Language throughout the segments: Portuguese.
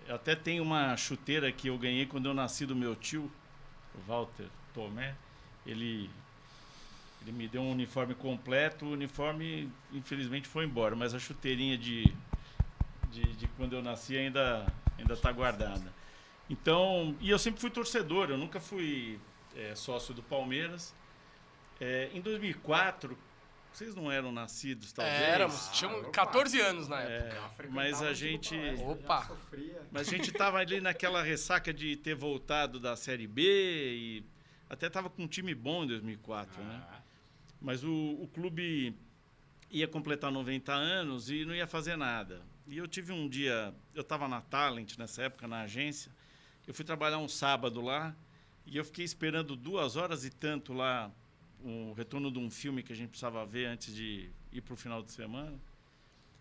Eu até tenho uma chuteira que eu ganhei quando eu nasci do meu tio, o Walter Tomé. Ele me deu um uniforme completo. O uniforme, infelizmente, foi embora, mas a chuteirinha de quando eu nasci ainda está guardada. Então, e eu sempre fui torcedor, eu nunca fui sócio do Palmeiras. Em 2004, vocês não eram nascidos, talvez? Éramos, tínhamos 14 anos na época. Mas a gente... Opa! Mas a gente tava ali naquela ressaca de ter voltado da Série B e até tava com um time bom em 2004, né? Mas o clube ia completar 90 anos e não ia fazer nada. E eu tive um dia... Eu estava na Talent nessa época, na agência. Eu fui trabalhar um sábado lá e eu fiquei esperando 2 horas e tanto lá o retorno de um filme que a gente precisava ver antes de ir para o final de semana.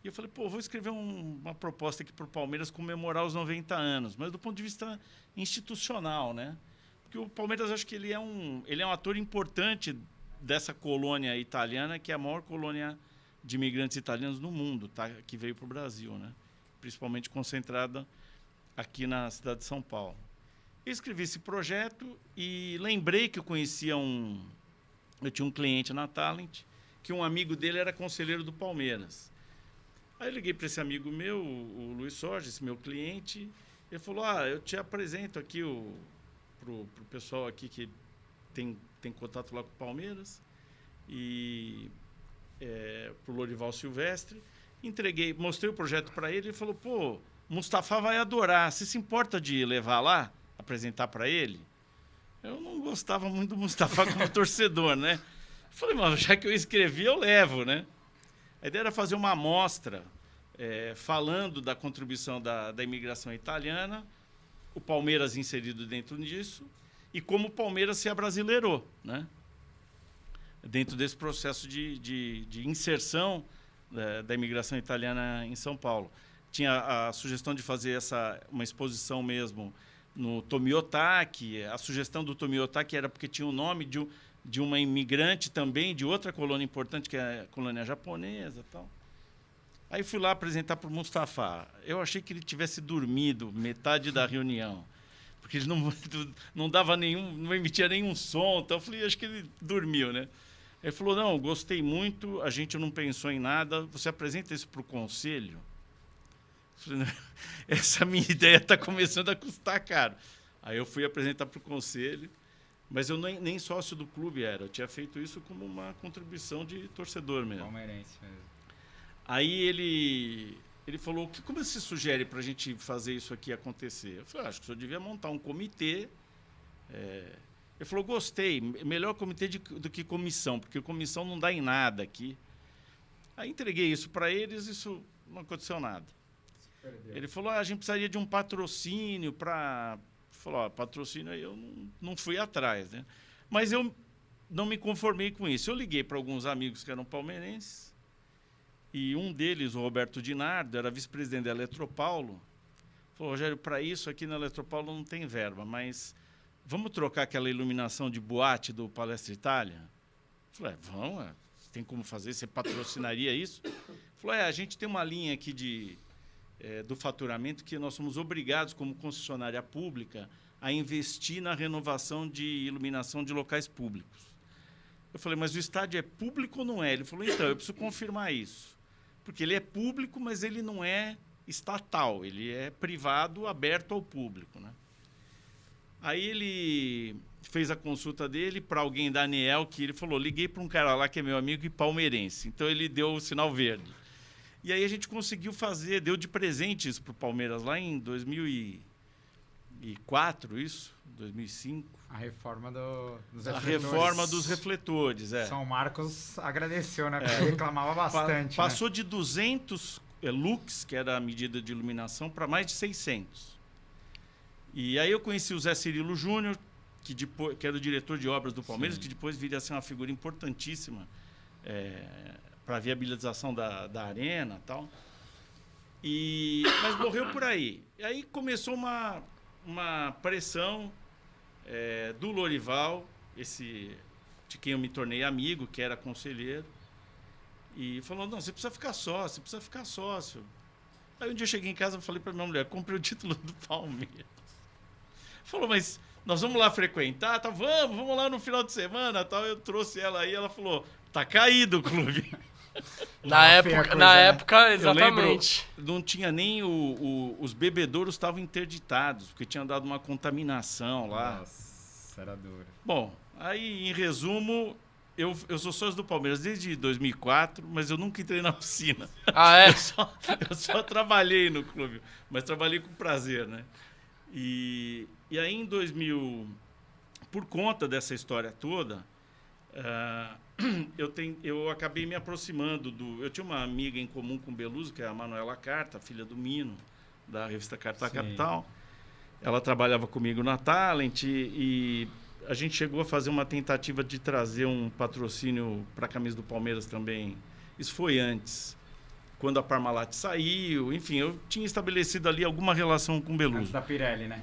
E eu falei, vou escrever uma proposta aqui para o Palmeiras comemorar os 90 anos, mas do ponto de vista institucional, né? Porque o Palmeiras, acho que ele é um ator importante dessa colônia italiana, que é a maior colônia de imigrantes italianos no mundo, tá? Que veio para o Brasil, né? Principalmente concentrada aqui na cidade de São Paulo. Eu escrevi esse projeto e lembrei que eu conhecia eu tinha um cliente na Talent, que um amigo dele era conselheiro do Palmeiras. Aí eu liguei para esse amigo meu, o Luiz Sorge, esse meu cliente, ele falou, eu te apresento aqui pro pessoal aqui que tem contato lá com o Palmeiras, e pro Lorival Silvestre. Mostrei o projeto para ele e falou, Mustafa vai adorar, você se importa de levar lá, apresentar para ele? Eu não gostava muito do Mustafa como torcedor, né? Falei, mas já que eu escrevi, eu levo, né? A ideia era fazer uma amostra falando da contribuição da imigração italiana, o Palmeiras inserido dentro disso, e como o Palmeiras se abrasileirou, né? Dentro desse processo de inserção da imigração italiana em São Paulo. Tinha a sugestão de fazer uma exposição mesmo no Tomiotaki. A sugestão do Tomiotaki era porque tinha o nome de uma imigrante também, de outra colônia importante, que é a colônia japonesa e tal. Aí fui lá apresentar para o Mustafa. Eu achei que ele tivesse dormido metade da reunião, porque ele não dava não emitia nenhum som. Então eu falei, acho que ele dormiu, né? Ele falou, não, gostei muito, a gente não pensou em nada, você apresenta isso para o conselho? Eu falei, essa minha ideia está começando a custar caro. Aí eu fui apresentar para o conselho, mas eu nem sócio do clube era, eu tinha feito isso como uma contribuição de torcedor mesmo. Palmeirense mesmo. Aí ele falou, como você sugere para a gente fazer isso aqui acontecer? Eu falei, acho que o senhor devia montar um comitê. Ele falou, gostei, melhor comitê do que comissão, porque comissão não dá em nada aqui. Aí entreguei isso para eles, isso não aconteceu nada. Ele falou, a gente precisaria de um patrocínio para... Falou, patrocínio aí eu não fui atrás, né? Mas eu não me conformei com isso. Eu liguei para alguns amigos que eram palmeirenses, e um deles, o Roberto Dinardo, era vice-presidente da Eletropaulo. Falou, Rogério, para isso aqui na Eletropaulo não tem verba, mas vamos trocar aquela iluminação de boate do Palestra Itália? Eu falei, vamos, tem como fazer? Você patrocinaria isso? Ele falou, a gente tem uma linha aqui do faturamento que nós somos obrigados, como concessionária pública, a investir na renovação de iluminação de locais públicos. Eu falei, mas o estádio é público ou não é? Ele falou, então, eu preciso confirmar isso. Porque ele é público, mas ele não é estatal, ele é privado, aberto ao público, né? Aí ele fez a consulta dele para alguém da ANEEL, que ele falou, liguei para um cara lá que é meu amigo e palmeirense. Então ele deu o sinal verde. E aí a gente conseguiu fazer, deu de presente isso para o Palmeiras lá em 2004, isso? 2005. A reforma dos refletores. A reforma dos refletores, São Marcos agradeceu, né? Porque reclamava bastante. Passou de 200 lux, que era a medida de iluminação, para mais de 600. E aí eu conheci o Zé Cirilo Júnior, que era o diretor de obras do Palmeiras, que depois viria a ser uma figura importantíssima para a viabilização da arena e tal. Mas morreu por aí. E aí começou uma pressão do Lorival, de quem eu me tornei amigo, que era conselheiro, e falou, não, você precisa ficar sócio. Aí um dia eu cheguei em casa e falei para minha mulher, comprei o título do Palmeiras. Falou, mas nós vamos lá frequentar? Tá, vamos lá no final de semana. Tal. Eu trouxe ela aí, ela falou, tá caído o clube. Na época, exatamente. Lembro, não tinha nem os bebedouros estavam interditados, porque tinha dado uma contaminação lá. Nossa, era duro. Bom, aí em resumo, eu sou sócio do Palmeiras desde 2004, mas eu nunca entrei na piscina. Ah, é? Eu só trabalhei no clube, mas trabalhei com prazer, né? E aí em 2000, por conta dessa história toda, eu acabei me aproximando eu tinha uma amiga em comum com o Beluso, que é a Manuela Carta, filha do Mino, da revista Carta Capital. Ela trabalhava comigo na Talent e a gente chegou a fazer uma tentativa de trazer um patrocínio para a camisa do Palmeiras também. Isso foi antes, quando a Parmalat saiu. Enfim, eu tinha estabelecido ali alguma relação com o Beluso. Antes da Pirelli, né?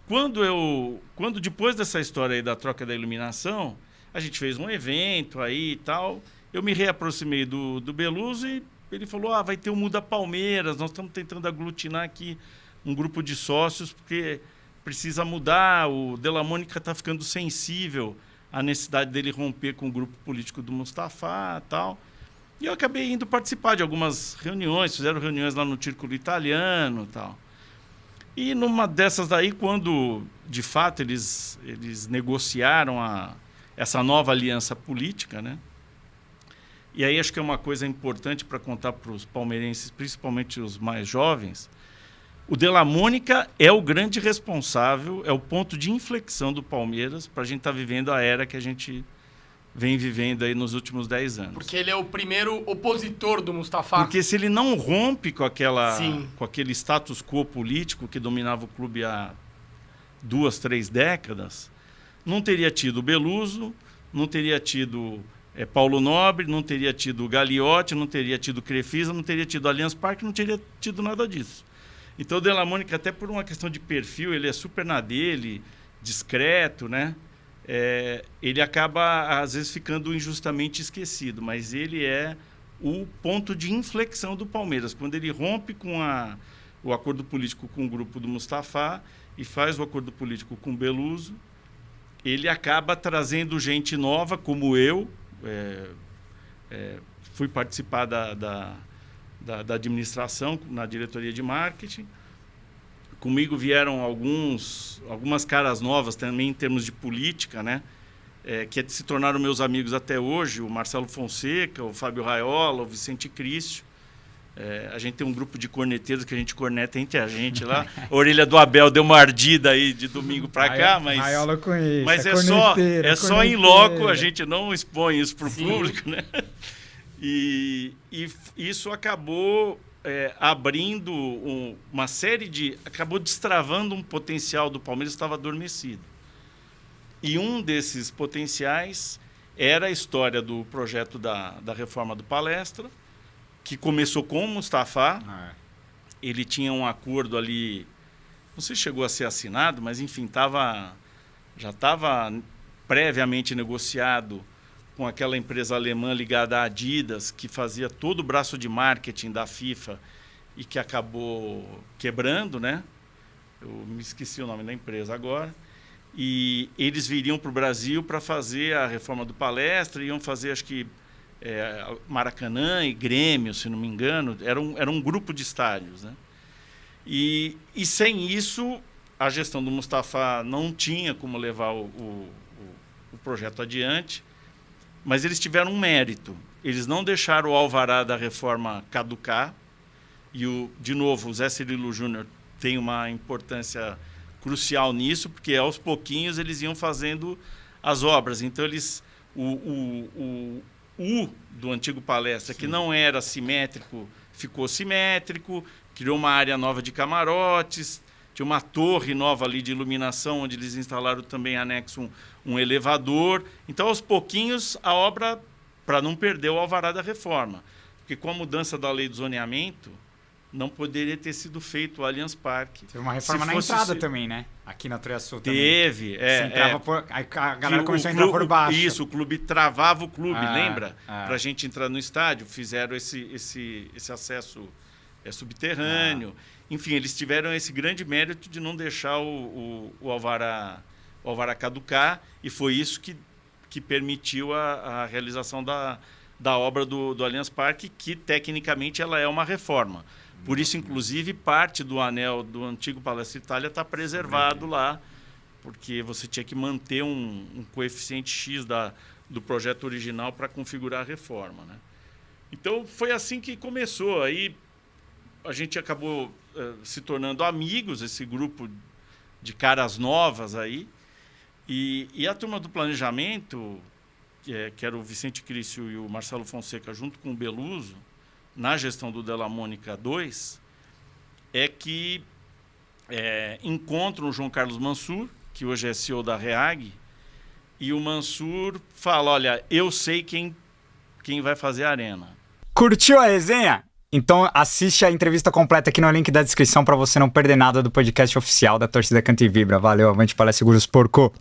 Quando depois dessa história aí da troca da iluminação, a gente fez um evento aí e tal. Eu me reaproximei do Beluso e ele falou, vai ter o Muda Palmeiras, nós estamos tentando aglutinar aqui um grupo de sócios, porque precisa mudar, o De La Mônica está ficando sensível à necessidade dele romper com o grupo político do Mustafa e tal. E eu acabei indo participar de algumas reuniões, fizeram reuniões lá no Círculo Italiano e tal. E numa dessas daí, quando de fato eles negociaram essa nova aliança política, né? E aí acho que é uma coisa importante para contar para os palmeirenses, principalmente os mais jovens. O De La Mônica é o grande responsável, é o ponto de inflexão do Palmeiras para a gente estar vivendo a era que a gente vem vivendo aí nos últimos 10 anos. Porque ele é o primeiro opositor do Mustafa. Porque se ele não rompe com aquele status quo político que dominava o clube há 2, 3 décadas, não teria tido Beluso, não teria tido Paulo Nobre, não teria tido Gagliotti, não teria tido Crefisa, não teria tido Allianz Parque, não teria tido nada disso. Então o De La Mônica, até por uma questão de perfil, ele é super na dele, discreto, né? Ele acaba, às vezes, ficando injustamente esquecido, mas ele é o ponto de inflexão do Palmeiras. Quando ele rompe com o acordo político com o grupo do Mustafa e faz o acordo político com o Beluso, ele acaba trazendo gente nova, como eu. Fui participar da administração, na diretoria de marketing. Comigo vieram algumas caras novas também em termos de política, né? Que se tornaram meus amigos até hoje, o Marcelo Fonseca, o Fábio Raiola, o Vicente Cristo. A gente tem um grupo de corneteiros que a gente corneta entre a gente lá. A orelha do Abel deu uma ardida aí de domingo para cá, mas Raiola com isso, mas só em loco, a gente não expõe isso para o público, né? E isso acabou abrindo uma série acabou destravando um potencial do Palmeiras que estava adormecido. E um desses potenciais era a história do projeto da reforma do Palestra, que começou com o Mustafa. Ele tinha um acordo ali, não sei se chegou a ser assinado, mas enfim, já estava previamente negociado com aquela empresa alemã ligada à Adidas, que fazia todo o braço de marketing da FIFA e que acabou quebrando, né? Eu me esqueci o nome da empresa agora. E eles viriam para o Brasil para fazer a reforma do Palestra, iam fazer, acho que, Maracanã e Grêmio, se não me engano. Era um grupo de estádios, né? E sem isso, a gestão do Mustafa não tinha como levar o projeto adiante. Mas eles tiveram um mérito. Eles não deixaram o alvará da reforma caducar. E, de novo, o Zé Cirilo Júnior tem uma importância crucial nisso, porque aos pouquinhos eles iam fazendo as obras. Então, o do antigo Palestra, que não era simétrico, ficou simétrico, criou uma área nova de camarotes, tinha uma torre nova ali de iluminação, onde eles instalaram também anexo um elevador. Então, aos pouquinhos, a obra, para não perder o alvará da reforma. Porque com a mudança da lei do zoneamento, não poderia ter sido feito o Allianz Parque. Teve uma reforma na entrada também, né? Aqui na Triasul também. Teve, aí a galera começou a entrar por baixo. Isso, o clube travava o clube, lembra? Para a gente entrar no estádio, fizeram esse acesso subterrâneo. Enfim, eles tiveram esse grande mérito de não deixar o alvará caducar, e foi isso que permitiu a realização da obra do Allianz Parque, que tecnicamente ela é uma reforma. Por isso, inclusive, parte do anel do antigo Palestra Itália está preservado lá, porque você tinha que manter um coeficiente X do projeto original para configurar a reforma, né? Então, foi assim que começou. Aí a gente acabou se tornando amigos, esse grupo de caras novas aí. E a turma do planejamento, que era o Vicente Crício e o Marcelo Fonseca, junto com o Beluso, na gestão do Della Mônica 2, é que encontram o João Carlos Mansur, que hoje é CEO da REAG, e o Mansur fala, olha, eu sei quem vai fazer a arena. Curtiu a resenha? Então assiste a entrevista completa aqui no link da descrição para você não perder nada do podcast oficial da Torcida Canta e Vibra. Valeu, avante Palestra Seguros, porco!